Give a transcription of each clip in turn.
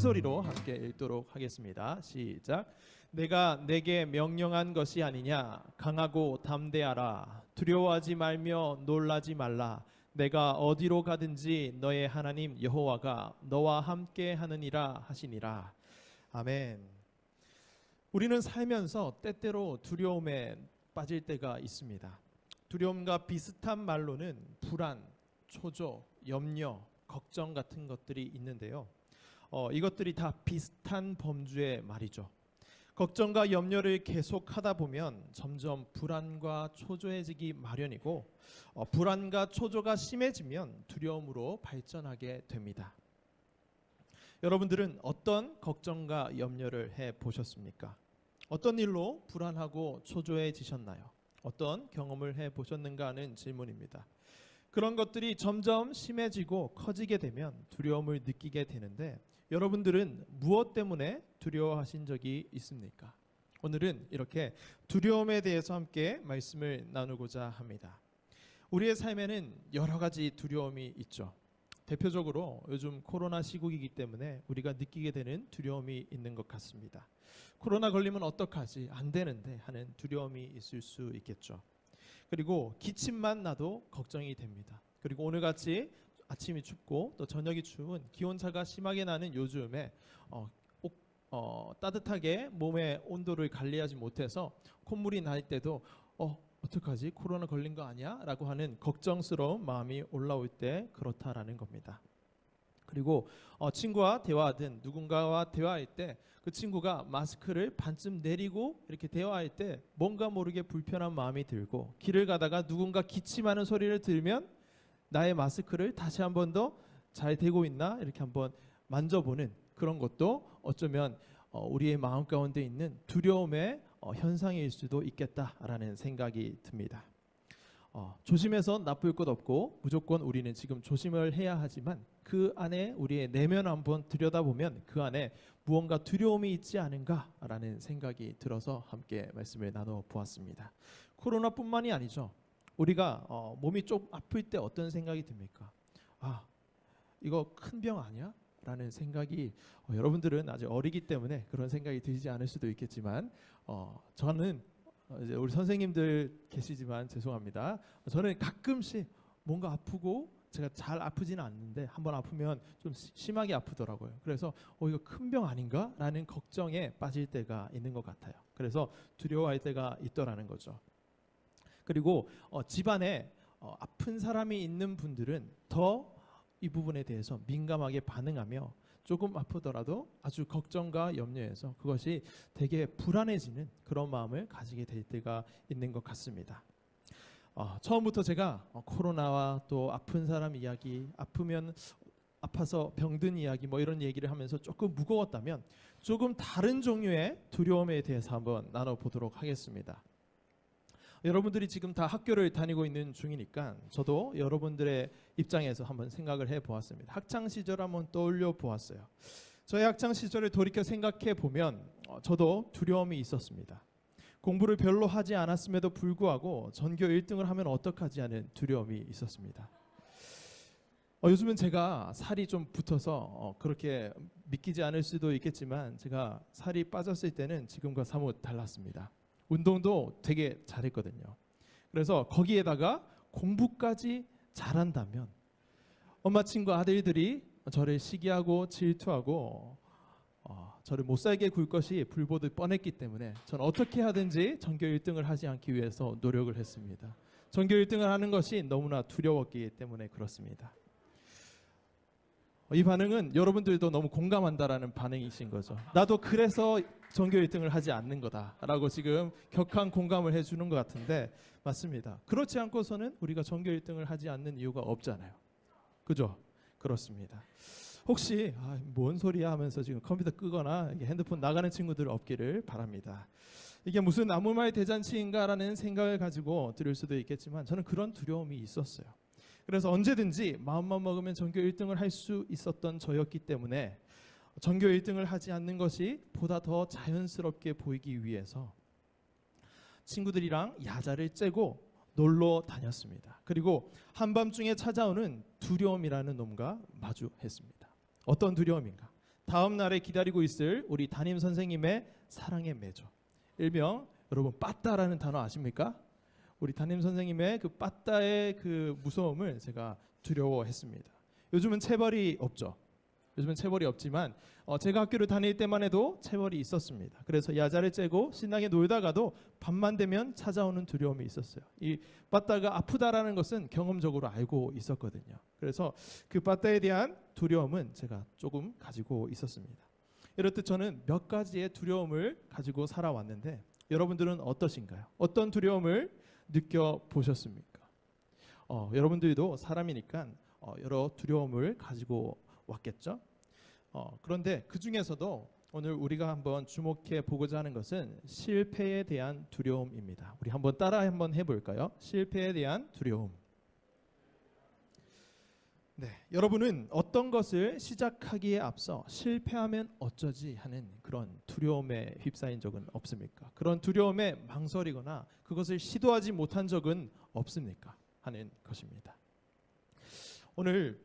소리로 함께 읽도록 하겠습니다. 시작. 내가 내게 명령한 것이 아니냐. 강하고 담대하라. 두려워하지 말며 놀라지 말라. 내가 어디로 가든지 너의 하나님 여호와가 너와 함께 하느니라 하시니라. 아멘. 우리는 살면서 때때로 두려움에 빠질 때가 있습니다. 두려움과 비슷한 말로는 불안, 초조, 염려, 걱정 같은 것들이 있는데요. 이것들이 다 비슷한 범주의 말이죠. 걱정과 염려를 계속하다 보면 점점 불안과 초조해지기 마련이고, 불안과 초조가 심해지면 두려움으로 발전하게 됩니다. 여러분들은 어떤 걱정과 염려를 해보셨습니까? 어떤 일로 불안하고 초조해지셨나요? 어떤 경험을 해보셨는가 하는 질문입니다. 그런 것들이 점점 심해지고 커지게 되면 두려움을 느끼게 되는데, 여러분들은 무엇 때문에 두려워하신 적이 있습니까? 오늘은 이렇게 두려움에 대해서 함께 말씀을 나누고자 합니다. 우리의 삶에는 여러 가지 두려움이 있죠. 대표적으로 요즘 코로나 시국이기 때문에 우리가 느끼게 되는 두려움이 있는 것 같습니다. 코로나 걸리면 어떡하지? 안 되는데 하는 두려움이 있을 수 있겠죠. 그리고 기침만 나도 걱정이 됩니다. 그리고 오늘같이 아침이 춥고 또 저녁이 추운 기온차가 심하게 나는 요즘에 따뜻하게 몸의 온도를 관리하지 못해서 콧물이 날 때도 어떡하지? 코로나 걸린 거 아니야? 라고 하는 걱정스러운 마음이 올라올 때 그렇다라는 겁니다. 그리고 친구와 대화하든 누군가와 대화할 때 그 친구가 마스크를 반쯤 내리고 이렇게 대화할 때 뭔가 모르게 불편한 마음이 들고, 길을 가다가 누군가 기침하는 소리를 들으면 나의 마스크를 다시 한 번 더 잘 대고 있나 이렇게 한번 만져보는 그런 것도 어쩌면 우리의 마음 가운데 있는 두려움의 현상일 수도 있겠다라는 생각이 듭니다. 조심해서 나쁠 것 없고 무조건 우리는 지금 조심을 해야 하지만 그 안에 우리의 내면 한번 들여다보면 그 안에 무언가 두려움이 있지 않은가라는 생각이 들어서 함께 말씀을 나눠 보았습니다. 코로나뿐만이 아니죠. 우리가 몸이 좀 아플 때 어떤 생각이 듭니까? 이거 큰 병 아니야? 라는 생각이 여러분들은 아직 어리기 때문에 그런 생각이 들지 않을 수도 있겠지만 저는 이제 우리 선생님들 계시지만 죄송합니다. 저는 가끔씩 뭔가 아프고 제가 잘 아프지는 않는데 한번 아프면 좀 심하게 아프더라고요. 그래서 이거 큰 병 아닌가? 라는 걱정에 빠질 때가 있는 것 같아요. 그래서 두려워할 때가 있더라는 거죠. 그리고 집안에 아픈 사람이 있는 분들은 더 이 부분에 대해서 민감하게 반응하며 조금 아프더라도 아주 걱정과 염려해서 그것이 되게 불안해지는 그런 마음을 가지게 될 때가 있는 것 같습니다. 처음부터 제가 코로나와 또 아픈 사람 이야기, 아프면 아파서 병든 이야기 뭐 이런 얘기를 하면서 조금 무거웠다면 조금 다른 종류의 두려움에 대해서 한번 나눠보도록 하겠습니다. 여러분들이 지금 다 학교를 다니고 있는 중이니까 저도 여러분들의 입장에서 한번 생각을 해보았습니다. 학창시절 한번 떠올려 보았어요. 저의 학창시절을 돌이켜 생각해 보면 저도 두려움이 있었습니다. 공부를 별로 하지 않았음에도 불구하고 전교 1등을 하면 어떡하지 하는 두려움이 있었습니다. 요즘은 제가 살이 좀 붙어서 그렇게 믿기지 않을 수도 있겠지만 제가 살이 빠졌을 때는 지금과 사뭇 달랐습니다. 운동도 되게 잘했거든요. 그래서 거기에다가 공부까지 잘한다면 엄마 친구 아들들이 저를 시기하고 질투하고 저를 못살게 굴 것이 불보듯 뻔했기 때문에 저는 어떻게 하든지 전교 1등을 하지 않기 위해서 노력을 했습니다. 전교 1등을 하는 것이 너무나 두려웠기 때문에 그렇습니다. 이 반응은 여러분들도 너무 공감한다라는 반응이신 거죠. 나도 그래서 전교 1등을 하지 않는 거다라고 지금 격한 공감을 해주는 것 같은데 맞습니다. 그렇지 않고서는 우리가 전교 1등을 하지 않는 이유가 없잖아요. 그죠? 그렇습니다. 혹시 뭔 소리야 하면서 지금 컴퓨터 끄거나 핸드폰 나가는 친구들 없기를 바랍니다. 이게 무슨 아무 말 대잔치인가라는 생각을 가지고 들을 수도 있겠지만 저는 그런 두려움이 있었어요. 그래서 언제든지 마음만 먹으면 전교 1등을 할 수 있었던 저였기 때문에 전교 1등을 하지 않는 것이 보다 더 자연스럽게 보이기 위해서 친구들이랑 야자를 째고 놀러 다녔습니다. 그리고 한밤중에 찾아오는 두려움이라는 놈과 마주했습니다. 어떤 두려움인가? 다음 날에 기다리고 있을 우리 담임 선생님의 사랑의 매죠. 일명 여러분 빠따라는 단어 아십니까? 우리 담임 선생님의 그 빠따의 그 무서움을 제가 두려워했습니다. 요즘은 체벌이 없죠. 요즘은 체벌이 없지만 제가 학교를 다닐 때만 해도 체벌이 있었습니다. 그래서 야자를 째고 신나게 놀다가도 밤만 되면 찾아오는 두려움이 있었어요. 이 빠따가 아프다라는 것은 경험적으로 알고 있었거든요. 그래서 그 빠따에 대한 두려움은 제가 조금 가지고 있었습니다. 이렇듯 저는 몇 가지의 두려움을 가지고 살아왔는데 여러분들은 어떠신가요? 어떤 두려움을 느껴보셨습니까? 여러분들도 사람이니까 여러 두려움을 가지고 왔겠죠. 그런데 그 중에서도 오늘 우리가 한번 주목해 보고자 하는 것은 실패에 대한 두려움입니다. 우리 한번 따라 한번 해볼까요? 실패에 대한 두려움. 네, 여러분은 어떤 것을 시작하기에 앞서 실패하면 어쩌지 하는 그런 두려움에 휩싸인 적은 없습니까? 그런 두려움에 망설이거나 그것을 시도하지 못한 적은 없습니까? 하는 것입니다. 오늘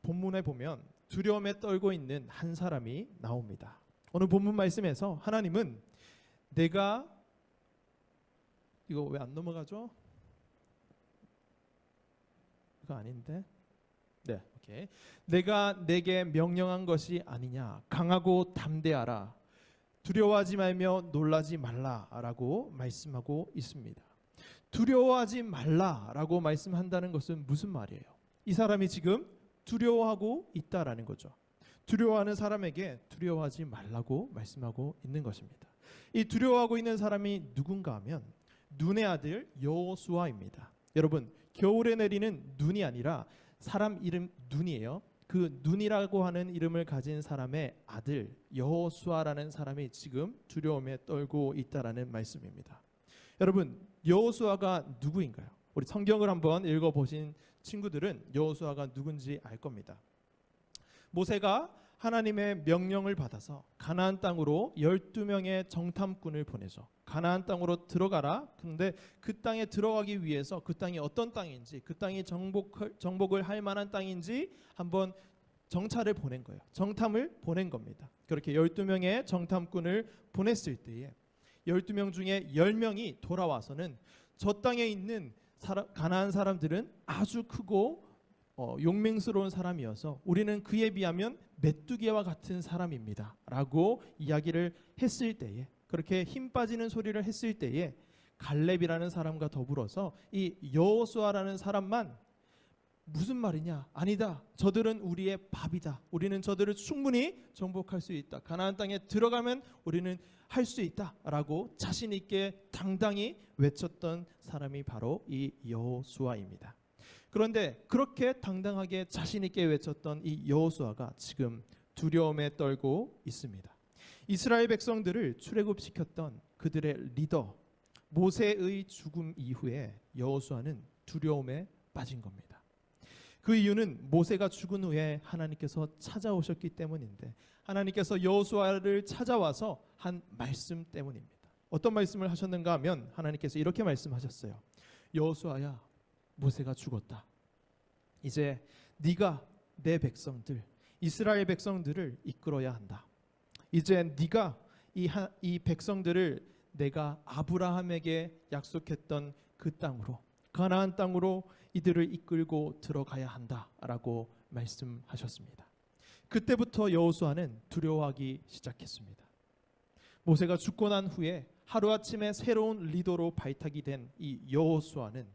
본문에 보면 두려움에 떨고 있는 한 사람이 나옵니다. 오늘 본문 말씀에서 하나님은 내가 이거 왜 안 넘어가죠? 이거 아닌데? 네, 오케이. 내가 내게 명령한 것이 아니냐? 강하고 담대하라. 두려워하지 말며 놀라지 말라라고 말씀하고 있습니다. 두려워하지 말라라고 말씀한다는 것은 무슨 말이에요? 이 사람이 지금 두려워하고 있다라는 거죠. 두려워하는 사람에게 두려워하지 말라고 말씀하고 있는 것입니다. 이 두려워하고 있는 사람이 누군가 하면 눈의 아들 여호수아입니다. 여러분, 겨울에 내리는 눈이 아니라 사람 이름 눈이에요. 그 눈이라고 하는 이름을 가진 사람의 아들 여호수아라는 사람이 지금 두려움에 떨고 있다라는 말씀입니다. 여러분, 여호수아가 누구인가요? 우리 성경을 한번 읽어보신 친구들은 여호수아가 누군지 알 겁니다. 모세가 하나님의 명령을 받아서 가나안 땅으로 12명의 정탐꾼을 보내서 가나안 땅으로 들어가라. 그런데 그 땅에 들어가기 위해서 그 땅이 어떤 땅인지, 그 땅이 정복을 할 만한 땅인지 한번 정찰을 보낸 거예요. 정탐을 보낸 겁니다. 그렇게 12명의 정탐꾼을 보냈을 때에 12명 중에 10명이 돌아와서는 저 땅에 있는 가나안 사람들은 아주 크고 용맹스러운 사람이어서 우리는 그에 비하면 메뚜기와 같은 사람입니다 라고 이야기를 했을 때에, 그렇게 힘 빠지는 소리를 했을 때에 갈렙이라는 사람과 더불어서 이 여호수아라는 사람만 무슨 말이냐? 아니다. 저들은 우리의 밥이다. 우리는 저들을 충분히 정복할 수 있다. 가나안 땅에 들어가면 우리는 할 수 있다 라고 자신 있게 당당히 외쳤던 사람이 바로 이 여호수아입니다. 그런데 그렇게 당당하게 자신 있게 외쳤던 이 여호수아가 지금 두려움에 떨고 있습니다. 이스라엘 백성들을 출애굽시켰던 그들의 리더 모세의 죽음 이후에 여호수아는 두려움에 빠진 겁니다. 그 이유는 모세가 죽은 후에 하나님께서 찾아오셨기 때문인데, 하나님께서 여호수아를 찾아와서 한 말씀 때문입니다. 어떤 말씀을 하셨는가 하면 하나님께서 이렇게 말씀하셨어요. 여호수아야, 모세가 죽었다. 이제 네가 내 백성들 이스라엘 백성들을 이끌어야 한다. 이제 네가 이 백성들을 내가 아브라함에게 약속했던 그 땅으로, 가나안 땅으로 이들을 이끌고 들어가야 한다라고 말씀하셨습니다. 그때부터 여호수아는 두려워하기 시작했습니다. 모세가 죽고 난 후에 하루아침에 새로운 리더로 발탁이 된 이 여호수아는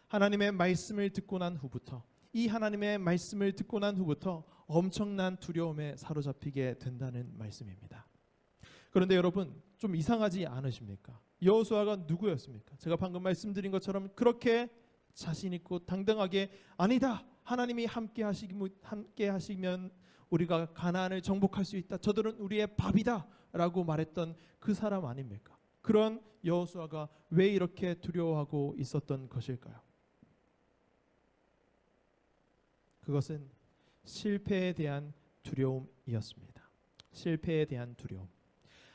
하나님의 말씀을 듣고 난 후부터, 이 하나님의 말씀을 듣고 난 후부터 엄청난 두려움에 사로잡히게 된다는 말씀입니다. 그런데 여러분, 좀 이상하지 않으십니까? 여호수아가 누구였습니까? 제가 방금 말씀드린 것처럼 그렇게 자신 있고 당당하게 아니다, 하나님이 함께 하시면 우리가 가나안을 정복할 수 있다, 저들은 우리의 밥이다 라고 말했던 그 사람 아닙니까? 그런 여호수아가 왜 이렇게 두려워하고 있었던 것일까요? 그것은 실패에 대한 두려움이었습니다. 실패에 대한 두려움.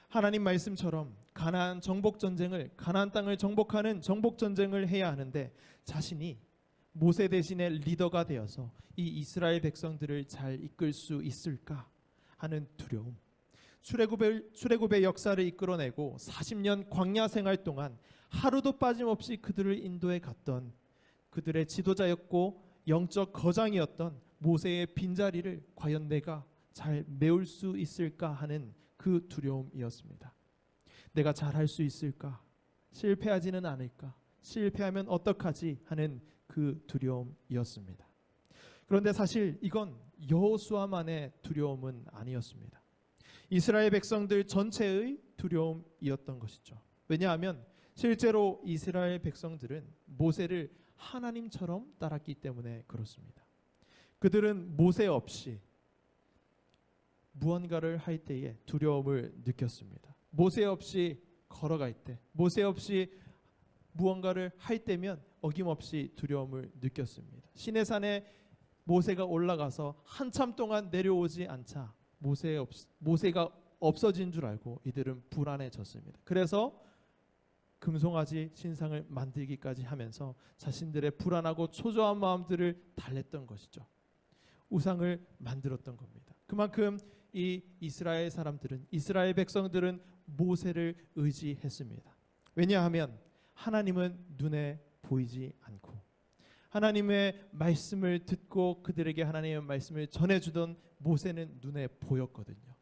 하나님 말씀처럼 가나안 정복 전쟁을, 가나안 땅을 정복하는 정복 전쟁을 해야 하는데 자신이 모세 대신에 리더가 되어서 이 이스라엘 백성들을 잘 이끌 수 있을까? 하는 두려움. 출애굽의 역사를 이끌어내고 40년 광야 생활 동안 하루도 빠짐없이 그들을 인도해 갔던 그들의 지도자였고 영적 거장이었던 모세의 빈자리를 과연 내가 잘 메울 수 있을까 하는 그 두려움이었습니다. 내가 잘할 수 있을까? 실패하지는 않을까? 실패하면 어떡하지? 하는 그 두려움이었습니다. 그런데 사실 이건 여호수아만의 두려움은 아니었습니다. 이스라엘 백성들 전체의 두려움이었던 것이죠. 왜냐하면 실제로 이스라엘 백성들은 모세를 하나님처럼 따랐기 때문에 그렇습니다. 그들은 모세 없이 무언가를 할 때에 두려움을 느꼈습니다. 모세 없이 걸어갈 때, 모세 없이 무언가를 할 때면 어김없이 두려움을 느꼈습니다. 시내산에 모세가 올라가서 한참 동안 내려오지 않자 모세가 없어진 줄 알고 이들은 불안해졌습니다. 그래서 금송아지 신상을 만들기까지 하면서 자신들의 불안하고 초조한 마음들을 달랬던 것이죠. 우상을 만들었던 겁니다. 그만큼 이 이스라엘 사람들은, 이스라엘 백성들은 모세를 의지했습니다. 왜냐하면 하나님은 눈에 보이지 않고 하나님의 말씀을 듣고 그들에게 하나님의 말씀을 전해주던 모세는 눈에 보였거든요.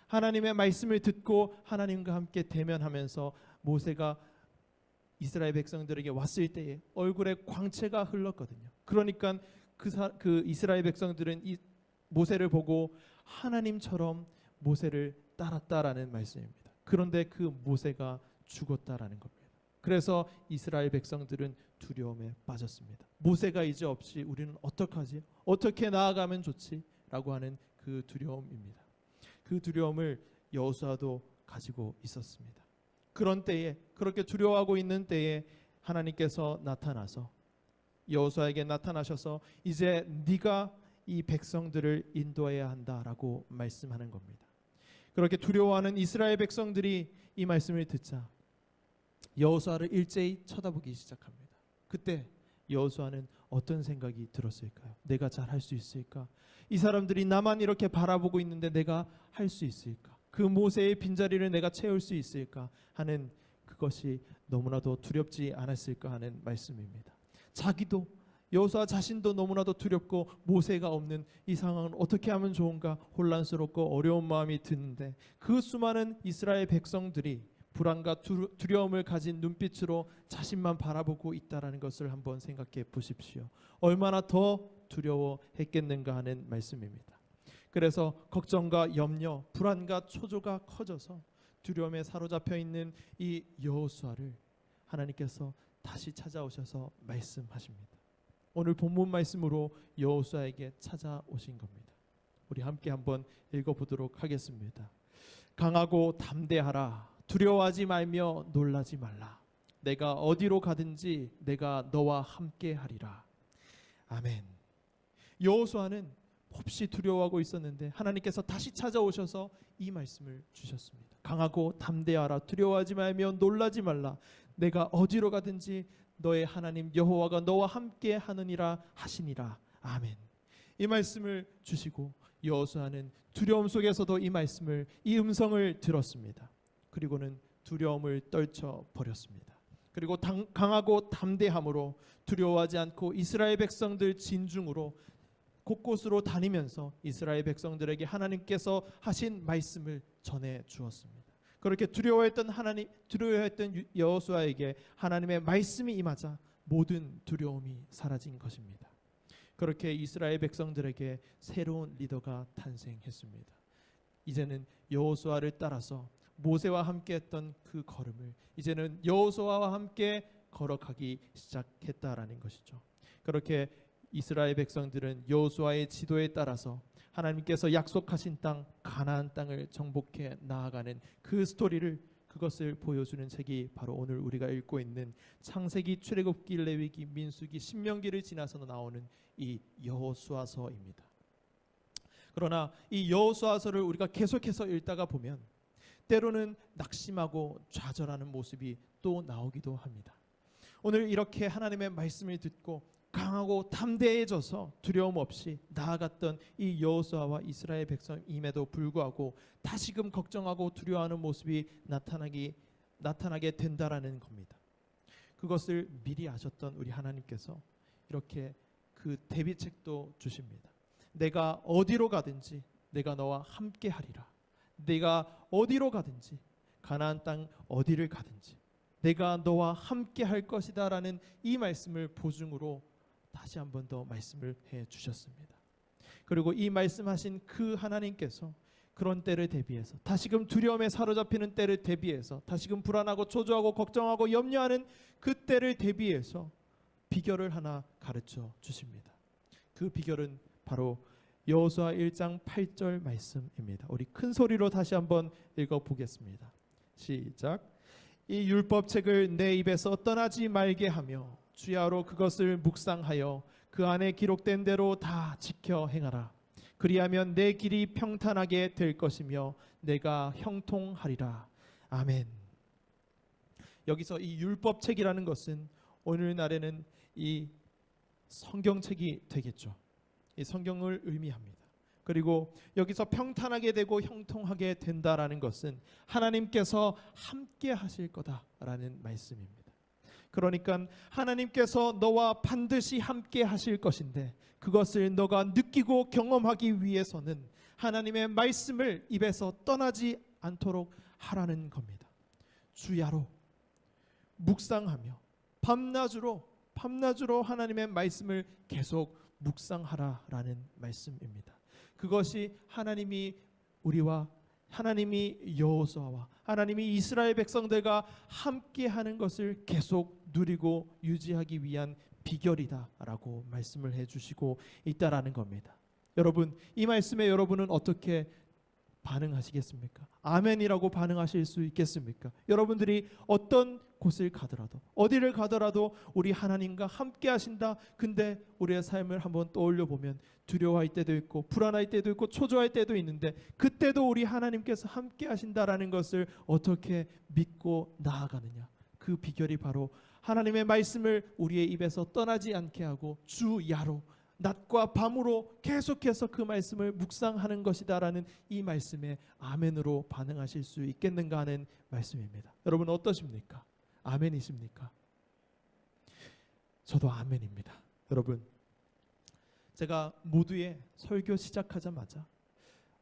하나님의 말씀을 듣고 하나님과 함께 대면하면서 모세가 이스라엘 백성들에게 왔을 때에 얼굴에 광채가 흘렀거든요. 그러니까 그 이스라엘 백성들은 이 모세를 보고 하나님처럼 모세를 따랐다라는 말씀입니다. 그런데 그 모세가 죽었다라는 겁니다. 그래서 이스라엘 백성들은 두려움에 빠졌습니다. 모세가 이제 없이 우리는 어떡하지? 어떻게 나아가면 좋지? 라고 하는 그 두려움입니다. 그 두려움을 여호수아도 가지고 있었습니다. 그런 때에, 그렇게 두려워하고 있는 때에 하나님께서 나타나서 여호수아에게 나타나셔서 이제 네가 이 백성들을 인도해야 한다라고 말씀하는 겁니다. 그렇게 두려워하는 이스라엘 백성들이 이 말씀을 듣자 여호수아를 일제히 쳐다보기 시작합니다. 그때 여호수아는 어떤 생각이 들었을까요? 내가 잘할 수 있을까? 이 사람들이 나만 이렇게 바라보고 있는데 내가 할 수 있을까? 그 모세의 빈자리를 내가 채울 수 있을까 하는 그것이 너무나도 두렵지 않았을까 하는 말씀입니다. 자기도 여호수아 자신도 너무나도 두렵고 모세가 없는 이 상황을 어떻게 하면 좋은가 혼란스럽고 어려운 마음이 드는데 그 수많은 이스라엘 백성들이 불안과 두려움을 가진 눈빛으로 자신만 바라보고 있다는 것을 한번 생각해 보십시오. 얼마나 더 두려워했겠는가 하는 말씀입니다. 그래서 걱정과 염려, 불안과 초조가 커져서 두려움에 사로잡혀 있는 이 여호수아를 하나님께서 다시 찾아오셔서 말씀하십니다. 오늘 본문 말씀으로 여호수아에게 찾아오신 겁니다. 우리 함께 한번 읽어보도록 하겠습니다. 강하고 담대하라. 두려워하지 말며 놀라지 말라. 내가 어디로 가든지 내가 너와 함께 하리라. 아멘. 여호수아는 몹시 두려워하고 있었는데 하나님께서 다시 찾아오셔서 이 말씀을 주셨습니다. 강하고 담대하라. 두려워하지 말며 놀라지 말라. 내가 어디로 가든지 너의 하나님 여호와가 너와 함께 하느니라 하시니라. 아멘. 이 말씀을 주시고 여호수아는 두려움 속에서도 이 말씀을, 이 음성을 들었습니다. 그리고는 두려움을 떨쳐 버렸습니다. 그리고 강하고 담대함으로 두려워하지 않고 이스라엘 백성들 진중으로 곳곳으로 다니면서 이스라엘 백성들에게 하나님께서 하신 말씀을 전해 주었습니다. 그렇게 두려워했던 여호수아에게 하나님의 말씀이 임하자 모든 두려움이 사라진 것입니다. 그렇게 이스라엘 백성들에게 새로운 리더가 탄생했습니다. 이제는 여호수아를 따라서 모세와 함께했던 그 걸음을 이제는 여호수아와 함께 걸어가기 시작했다라는 것이죠. 그렇게 이스라엘 백성들은 여호수아의 지도에 따라서 하나님께서 약속하신 땅 가나안 땅을 정복해 나아가는 그 스토리를, 그것을 보여주는 책이 바로 오늘 우리가 읽고 있는 창세기, 출애굽기, 레위기, 민수기, 신명기를 지나서 나오는 이 여호수아서입니다. 그러나 이 여호수아서를 우리가 계속해서 읽다가 보면 때로는 낙심하고 좌절하는 모습이 또 나오기도 합니다. 오늘 이렇게 하나님의 말씀을 듣고 강하고 담대해져서 두려움 없이 나아갔던 이 여호수아와 이스라엘 백성임에도 불구하고 다시금 걱정하고 두려워하는 모습이 나타나게 된다라는 겁니다. 그것을 미리 아셨던 우리 하나님께서 이렇게 그 대비책도 주십니다. 내가 어디로 가든지 내가 너와 함께 하리라. 내가 어디로 가든지 가나안 땅 어디를 가든지 내가 너와 함께 할 것이다 라는 이 말씀을 보증으로 다시 한 번 더 말씀을 해 주셨습니다. 그리고 이 말씀하신 그 하나님께서 그런 때를 대비해서 다시금 두려움에 사로잡히는 때를 대비해서 다시금 불안하고 초조하고 걱정하고 염려하는 그 때를 대비해서 비결을 하나 가르쳐 주십니다. 그 비결은 바로 여호수아 1장 8절 말씀입니다. 우리 큰 소리로 다시 한번 읽어보겠습니다. 시작. 이 율법책을 내 입에서 떠나지 말게 하며 주야로 그것을 묵상하여 그 안에 기록된 대로 다 지켜 행하라. 그리하면 내 길이 평탄하게 될 것이며 내가 형통하리라. 아멘. 여기서 이 율법책이라는 것은 오늘날에는 이 성경책이 되겠죠. 이 성경을 의미합니다. 그리고 여기서 평탄하게 되고 형통하게 된다라는 것은 하나님께서 함께 하실 거다라는 말씀입니다. 그러니까 하나님께서 너와 반드시 함께 하실 것인데 그것을 너가 느끼고 경험하기 위해서는 하나님의 말씀을 입에서 떠나지 않도록 하라는 겁니다. 주야로 묵상하며 밤낮으로 하나님의 말씀을 계속 묵상하라라는 말씀입니다. 그것이 하나님이 여호수아와 하나님이 이스라엘 백성들과 함께하는 것을 계속 누리고 유지하기 위한 비결이다라고 말씀을 해주시고 있다라는 겁니다. 여러분, 이 말씀에 여러분은 어떻게 반응하시겠습니까? 아멘이라고 반응하실 수 있겠습니까? 여러분들이 어떤 곳을 가더라도 어디를 가더라도 우리 하나님과 함께 하신다. 근데 우리의 삶을 한번 떠올려 보면 두려워할 때도 있고 불안할 때도 있고 초조할 때도 있는데 그때도 우리 하나님께서 함께 하신다라는 것을 어떻게 믿고 나아가느냐. 그 비결이 바로 하나님의 말씀을 우리의 입에서 떠나지 않게 하고 주야로 낮과 밤으로 계속해서 그 말씀을 묵상하는 것이다라는 이 말씀에 아멘으로 반응하실 수 있겠는가 하는 말씀입니다. 여러분 어떠십니까? 아멘이십니까? 저도 아멘입니다. 여러분, 제가 모두의 설교 시작하자마자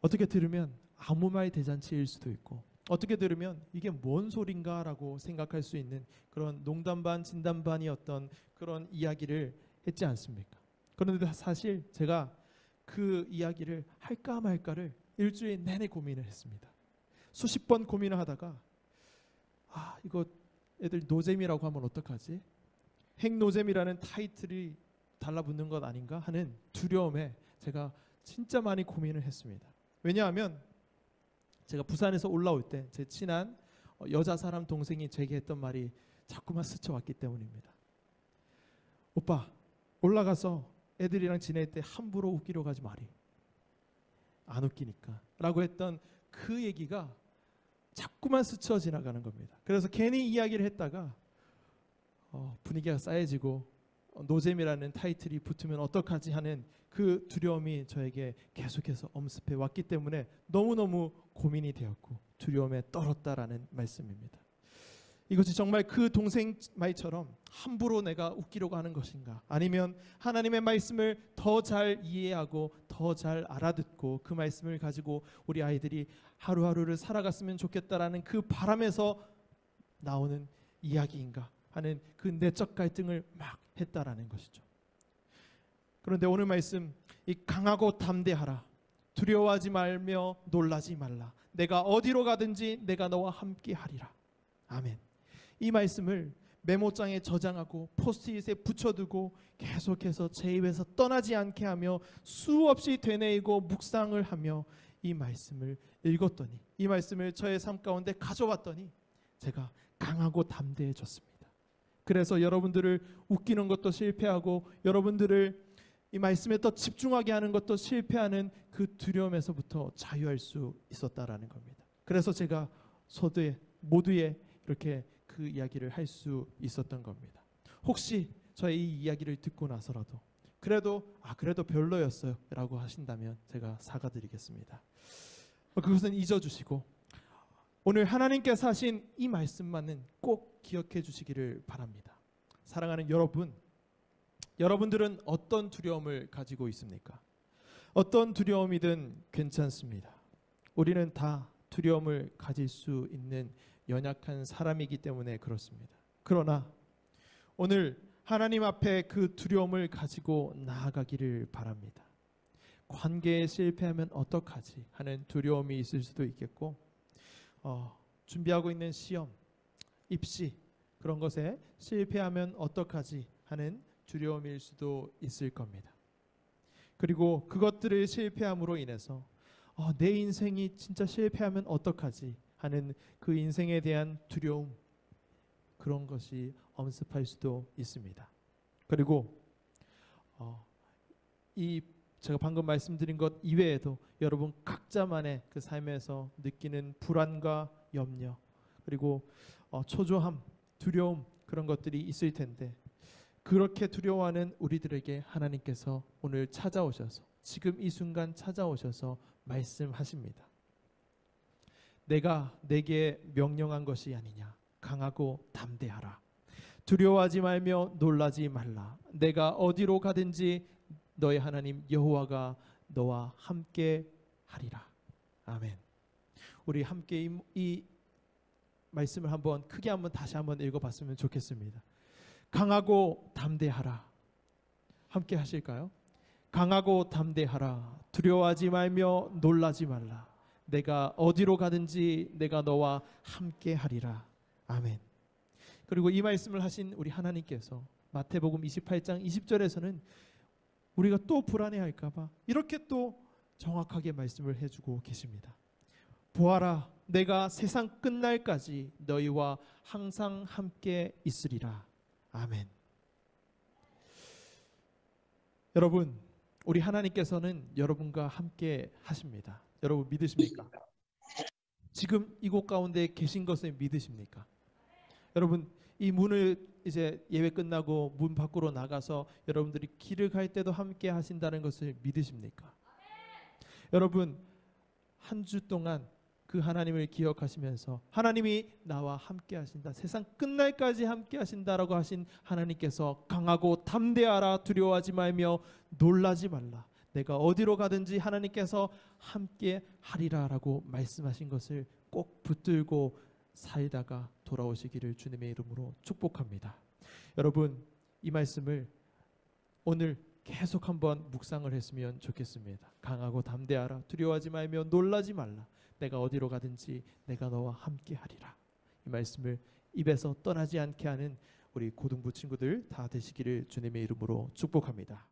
어떻게 들으면 아무 말 대잔치일 수도 있고 어떻게 들으면 이게 뭔 소린가 라고 생각할 수 있는 그런 농담 반 진담 반이었던 그런 이야기를 했지 않습니까? 그런데 사실 제가 그 이야기를 할까 말까를 일주일 내내 고민을 했습니다. 수십 번 고민을 하다가 이거 애들 노잼이라고 하면 어떡하지? 핵노잼이라는 타이틀이 달라붙는 것 아닌가 하는 두려움에 제가 진짜 많이 고민을 했습니다. 왜냐하면 제가 부산에서 올라올 때 제 친한 여자 사람 동생이 제게 했던 말이 자꾸만 스쳐왔기 때문입니다. 오빠, 올라가서 애들이랑 지낼 때 함부로 웃기려 가지 마리. 안 웃기니까 라고 했던 그 얘기가 자꾸만 스쳐 지나가는 겁니다. 그래서 괜히 이야기를 했다가 분위기가 싸해지고 노잼이라는 타이틀이 붙으면 어떡하지 하는 그 두려움이 저에게 계속해서 엄습해 왔기 때문에 너무너무 고민이 되었고 두려움에 떨었다라는 말씀입니다. 이것이 정말 그 동생 말처럼 함부로 내가 웃기려고 하는 것인가, 아니면 하나님의 말씀을 더 잘 이해하고 더 잘 알아듣고 그 말씀을 가지고 우리 아이들이 하루하루를 살아갔으면 좋겠다라는 그 바람에서 나오는 이야기인가 하는 그 내적 갈등을 막 했다라는 것이죠. 그런데 오늘 말씀, 이 강하고 담대하라, 두려워하지 말며 놀라지 말라, 내가 어디로 가든지 내가 너와 함께 하리라. 아멘. 이 말씀을 메모장에 저장하고 포스트잇에 붙여두고 계속해서 제 입에서 떠나지 않게 하며 수없이 되뇌이고 묵상을 하며 이 말씀을 읽었더니, 이 말씀을 저의 삶 가운데 가져왔더니 제가 강하고 담대해졌습니다. 그래서 여러분들을 웃기는 것도 실패하고 여러분들을 이 말씀에 더 집중하게 하는 것도 실패하는 그 두려움에서부터 자유할 수 있었다라는 겁니다. 그래서 제가 모두에 이렇게 그 이야기를 할 수 있었던 겁니다. 혹시 저의 이 이야기를 듣고 나서라도 그래도 별로였어요 라고 하신다면 제가 사과드리겠습니다. 그것은 잊어주시고 오늘 하나님께서 하신 이 말씀만은 꼭 기억해 주시기를 바랍니다. 사랑하는 여러분들은 어떤 두려움을 가지고 있습니까? 어떤 두려움이든 괜찮습니다. 우리는 다 두려움을 가질 수 있는 연약한 사람이기 때문에 그렇습니다. 그러나 오늘 하나님 앞에 그 두려움을 가지고 나아가기를 바랍니다. 관계에 실패하면 어떡하지 하는 두려움이 있을 수도 있겠고 준비하고 있는 시험, 입시 그런 것에 실패하면 어떡하지 하는 두려움일 수도 있을 겁니다. 그리고 그것들을 실패함으로 인해서 내 인생이 진짜 실패하면 어떡하지 하는 그 인생에 대한 두려움 그런 것이 엄습할 수도 있습니다. 그리고 이 제가 방금 말씀드린 것 이외에도 여러분 각자만의 그 삶에서 느끼는 불안과 염려 그리고 초조함, 두려움 그런 것들이 있을 텐데 그렇게 두려워하는 우리들에게 하나님께서 오늘 찾아오셔서 지금 이 순간 찾아오셔서 말씀하십니다. 내가 내게 명령한 것이 아니냐. 강하고 담대하라. 두려워하지 말며 놀라지 말라. 내가 어디로 가든지 너의 하나님 여호와가 너와 함께 하리라. 아멘. 우리 함께 이 말씀을 크게 다시 한번 읽어봤으면 좋겠습니다. 강하고 담대하라. 함께 하실까요? 강하고 담대하라. 두려워하지 말며 놀라지 말라. 내가 어디로 가든지 내가 너와 함께 하리라. 아멘. 그리고 이 말씀을 하신 우리 하나님께서 마태복음 28장 20절에서는 우리가 또 불안해할까 봐 이렇게 또 정확하게 말씀을 해주고 계십니다. 보아라, 내가 세상 끝날까지 너희와 항상 함께 있으리라. 아멘. 여러분, 우리 하나님께서는 여러분과 함께 하십니다. 여러분 믿으십니까? 지금 이곳 가운데 계신 것을 믿으십니까? 여러분 이 문을 이제 예배 끝나고 문 밖으로 나가서 여러분들이 길을 갈 때도 함께 하신다는 것을 믿으십니까? 여러분 한 주 동안 그 하나님을 기억하시면서 하나님이 나와 함께 하신다. 세상 끝날까지 함께 하신다라고 하신 하나님께서 강하고 담대하라. 두려워하지 말며 놀라지 말라. 내가 어디로 가든지 하나님께서 함께 하리라라고 말씀하신 것을 꼭 붙들고 살다가 돌아오시기를 주님의 이름으로 축복합니다. 여러분 이 말씀을 오늘 계속 한번 묵상을 했으면 좋겠습니다. 강하고 담대하라. 두려워하지 말며 놀라지 말라. 내가 어디로 가든지 내가 너와 함께 하리라. 이 말씀을 입에서 떠나지 않게 하는 우리 고등부 친구들 다 되시기를 주님의 이름으로 축복합니다.